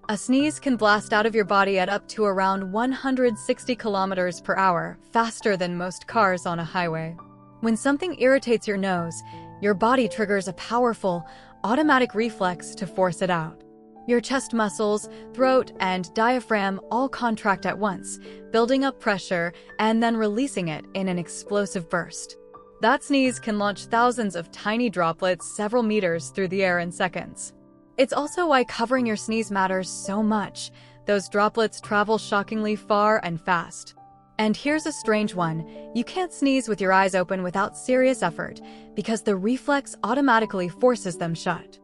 A sneeze can blast out of your body at up to around 160 kilometers per hour, faster than most cars on a highway. When something irritates your nose, your body triggers a powerful, automatic reflex to force it out. Your chest muscles, throat, and diaphragm all contract at once, building up pressure and then releasing it in an explosive burst. That sneeze can launch thousands of tiny droplets several meters through the air in seconds. It's also why covering your sneeze matters so much. Those droplets travel shockingly far and fast. And here's a strange one. You can't sneeze with your eyes open without serious effort, because the reflex automatically forces them shut.